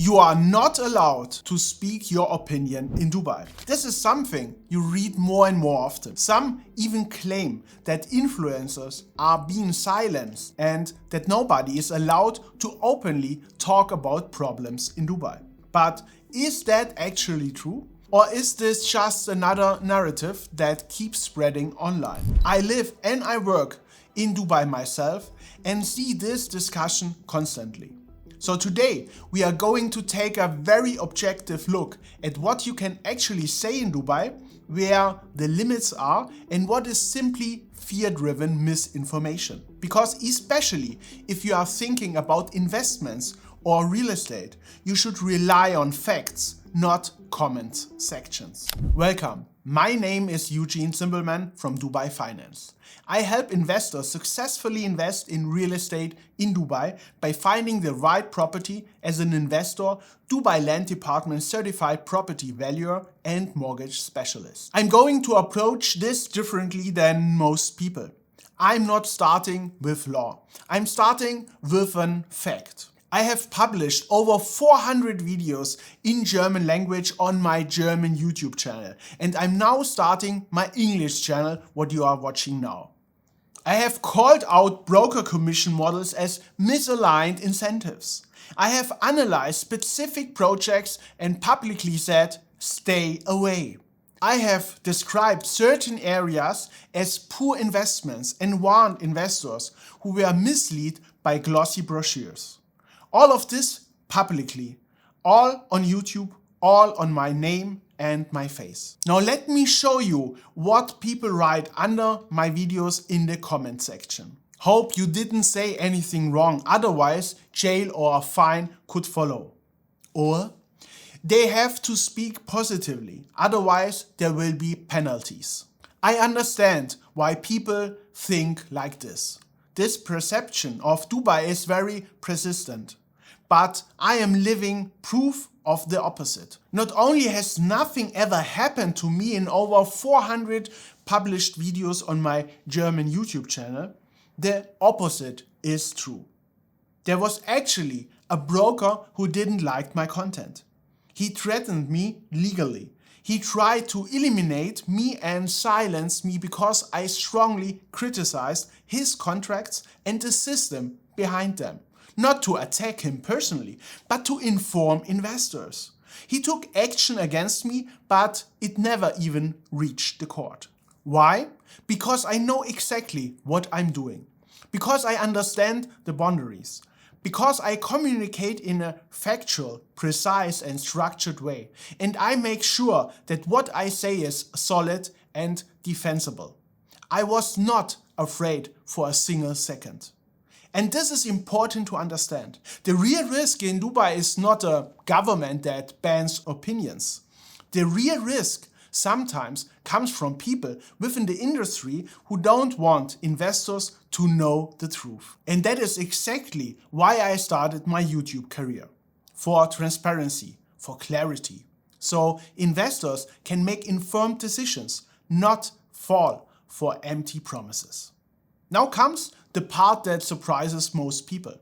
You are not allowed to speak your opinion in Dubai. This is something you read more and more often. Some even claim that influencers are being silenced and that nobody is allowed to openly talk about problems in Dubai. But is that actually true? Or is this just another narrative that keeps spreading online? I live and I work in Dubai myself and see this discussion constantly. So today we are going to take a very objective look at what you can actually say in Dubai, where the limits are, and what is simply fear-driven misinformation. Because especially if you are thinking about investments or real estate, you should rely on facts, not comment sections. Welcome. My name is Eugene Zimbelman from Dubai Finance. I help investors successfully invest in real estate in Dubai by finding the right property as an investor, Dubai Land Department certified property valuer and mortgage specialist. I'm going to approach this differently than most people. I'm not starting with law. I'm starting with an fact. I have published over 400 videos in German language on my German YouTube channel, and I'm now starting my English channel, what you are watching now. I have called out broker commission models as misaligned incentives. I have analyzed specific projects and publicly said, stay away. I have described certain areas as poor investments and warned investors who were misled by glossy brochures. All of this publicly, all on YouTube, all on my name and my face. Now let me show you what people write under my videos in the comment section. Hope you didn't say anything wrong, otherwise jail or a fine could follow. Or they have to speak positively, otherwise there will be penalties. I understand why people think like this. This perception of Dubai is very persistent. But I am living proof of the opposite. Not only has nothing ever happened to me in over 400 published videos on my German YouTube channel, the opposite is true. There was actually a broker who didn't like my content. He threatened me legally. He tried to eliminate me and silence me because I strongly criticized his contracts and the system behind them. Not to attack him personally, but to inform investors. He took action against me, but it never even reached the court. Why? Because I know exactly what I'm doing. Because I understand the boundaries. Because I communicate in a factual, precise and structured way. And I make sure that what I say is solid and defensible. I was not afraid for a single second. And this is important to understand. The real risk in Dubai is not a government that bans opinions. The real risk sometimes comes from people within the industry who don't want investors to know the truth. And that is exactly why I started my YouTube career. For transparency, for clarity. So investors can make informed decisions, not fall for empty promises. Now comes the part that surprises most people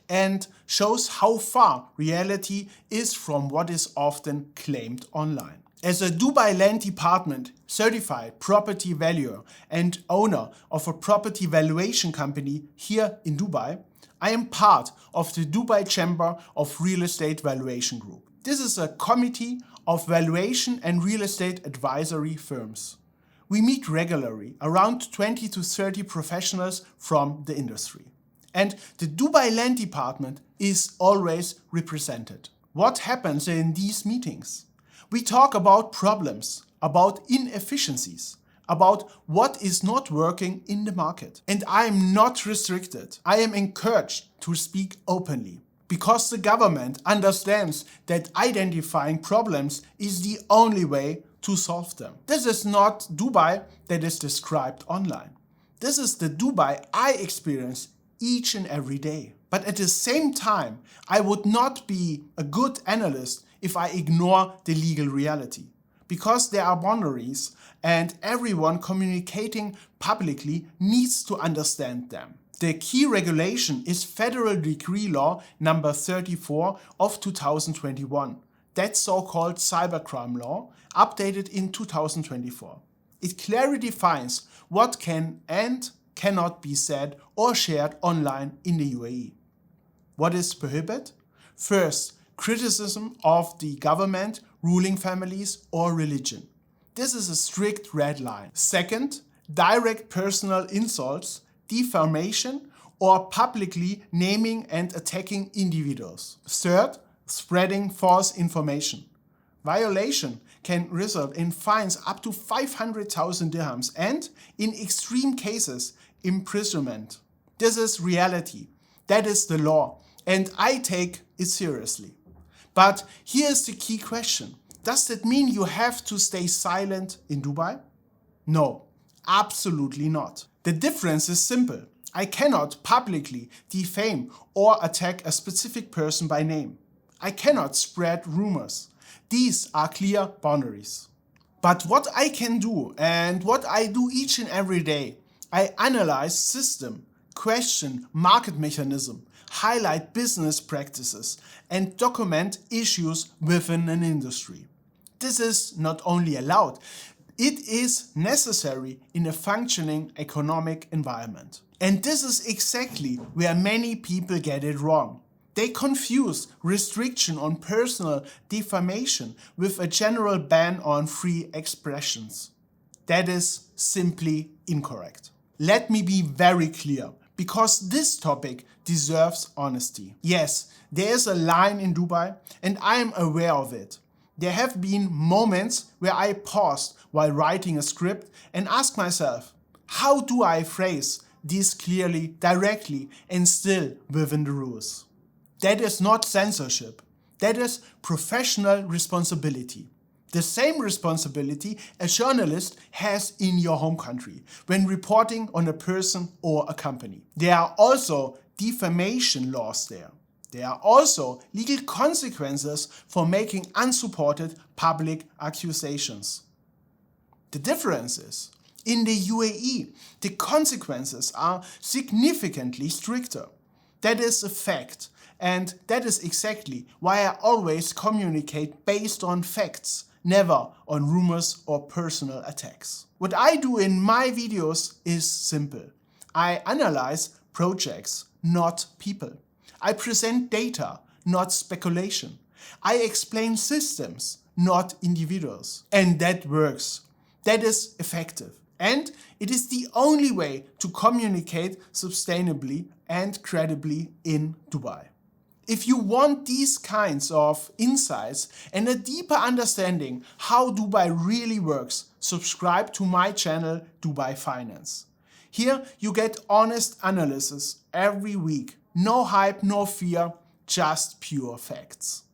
and shows how far reality is from what is often claimed online. As a Dubai Land Department certified property valuer and owner of a property valuation company here in Dubai, I am part of the Dubai Chamber of Real Estate Valuation Group. This is a committee of valuation and real estate advisory firms. We meet regularly, around 20 to 30 professionals from the industry. And the Dubai Land Department is always represented. What happens in these meetings? We talk about problems, about inefficiencies, about what is not working in the market. And I am not restricted. I am encouraged to speak openly. Because the government understands that identifying problems is the only way to solve them. This is not Dubai that is described online. This is the Dubai I experience each and every day. But at the same time, I would not be a good analyst if I ignore the legal reality. Because there are boundaries and everyone communicating publicly needs to understand them. The key regulation is Federal Decree Law number 34 of 2021. That so-called cybercrime law, updated in 2024. It clearly defines what can and cannot be said or shared online in the UAE. What is prohibited? First, criticism of the government, ruling families, or religion. This is a strict red line. Second, direct personal insults, defamation, or publicly naming and attacking individuals. Third, spreading false information. Violation can result in fines up to 500,000 dirhams and, in extreme cases, imprisonment. This is reality. That is the law, and I take it seriously. But here's the key question. Does that mean you have to stay silent in Dubai? No, absolutely not. The difference is simple. I cannot publicly defame or attack a specific person by name. I cannot spread rumors. These are clear boundaries. But what I can do, and what I do each and every day, I analyze system, question market mechanism, highlight business practices, and document issues within an industry. This is not only allowed, it is necessary in a functioning economic environment. And this is exactly where many people get it wrong. They confuse restriction on personal defamation with a general ban on free expressions. That is simply incorrect. Let me be very clear, because this topic deserves honesty. Yes, there is a line in Dubai, and I am aware of it. There have been moments where I paused while writing a script and asked myself, how do I phrase this clearly, directly, and still within the rules? That is not censorship. That is professional responsibility. The same responsibility a journalist has in your home country when reporting on a person or a company. There are also defamation laws there. There are also legal consequences for making unsupported public accusations. The difference is, in the UAE, the consequences are significantly stricter. That is a fact, and that is exactly why I always communicate based on facts, never on rumors or personal attacks. What I do in my videos is simple. I analyze projects, not people. I present data, not speculation. I explain systems, not individuals. And that works. That is effective. And it is the only way to communicate sustainably and credibly in Dubai. If you want these kinds of insights and a deeper understanding how Dubai really works, subscribe to my channel Dubai Finance. Here you get honest analysis every week. No hype, no fear, just pure facts.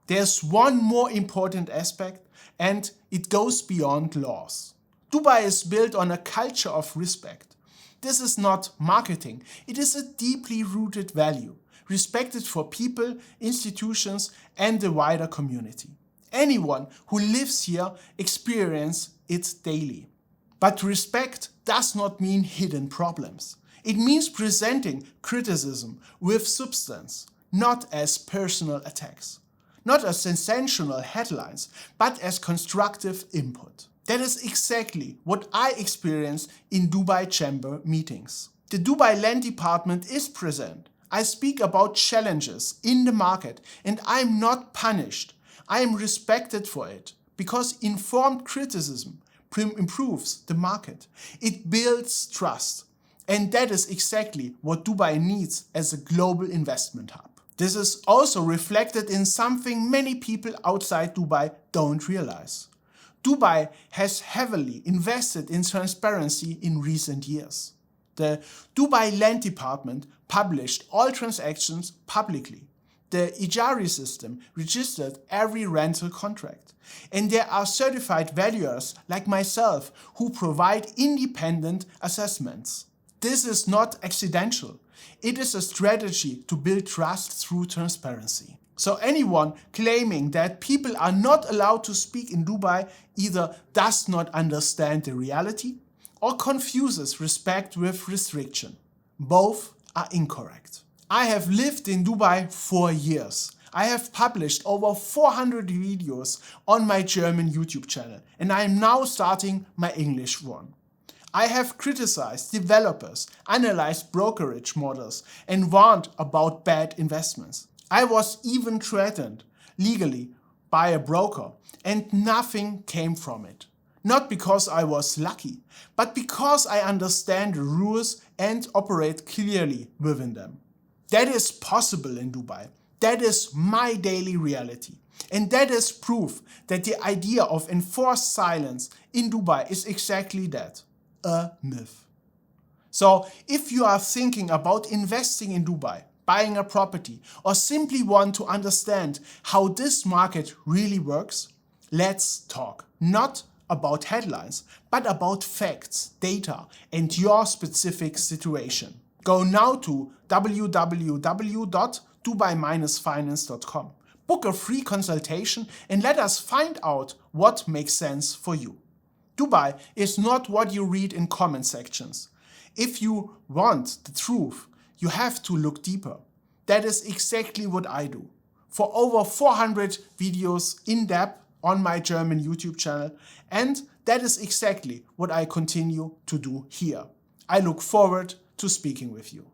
There's one more important aspect, and it goes beyond laws. Dubai is built on a culture of respect. This is not marketing, it is a deeply rooted value, respected for people, institutions, and the wider community. Anyone who lives here experiences it daily. But respect does not mean hidden problems. It means presenting criticism with substance, not as personal attacks, not as sensational headlines, but as constructive input. That is exactly what I experience in Dubai Chamber meetings. The Dubai Land Department is present. I speak about challenges in the market, and I am not punished. I am respected for it, because informed criticism improves the market. It builds trust. And that is exactly what Dubai needs as a global investment hub. This is also reflected in something many people outside Dubai don't realize. Dubai has heavily invested in transparency in recent years. The Dubai Land Department published all transactions publicly. The Ijari system registered every rental contract. And there are certified valuers like myself who provide independent assessments. This is not accidental. It is a strategy to build trust through transparency. So anyone claiming that people are not allowed to speak in Dubai either does not understand the reality or confuses respect with restriction. Both are incorrect. I have lived in Dubai for years. I have published over 400 videos on my German YouTube channel, and I am now starting my English one. I have criticized developers, analyzed brokerage models, and warned about bad investments. I was even threatened legally by a broker, and nothing came from it. Not because I was lucky, but because I understand the rules and operate clearly within them. That is possible in Dubai. That is my daily reality. And that is proof that the idea of enforced silence in Dubai is exactly that, a myth. So if you are thinking about investing in Dubai, buying a property, or simply want to understand how this market really works, let's talk. Not about headlines, but about facts, data, and your specific situation. Go now to www.dubai-finance.com. Book a free consultation and let us find out what makes sense for you. Dubai is not what you read in comment sections. If you want the truth, you have to look deeper. That is exactly what I do. For over 400 videos in depth on my German YouTube channel, and that is exactly what I continue to do here. I look forward to speaking with you.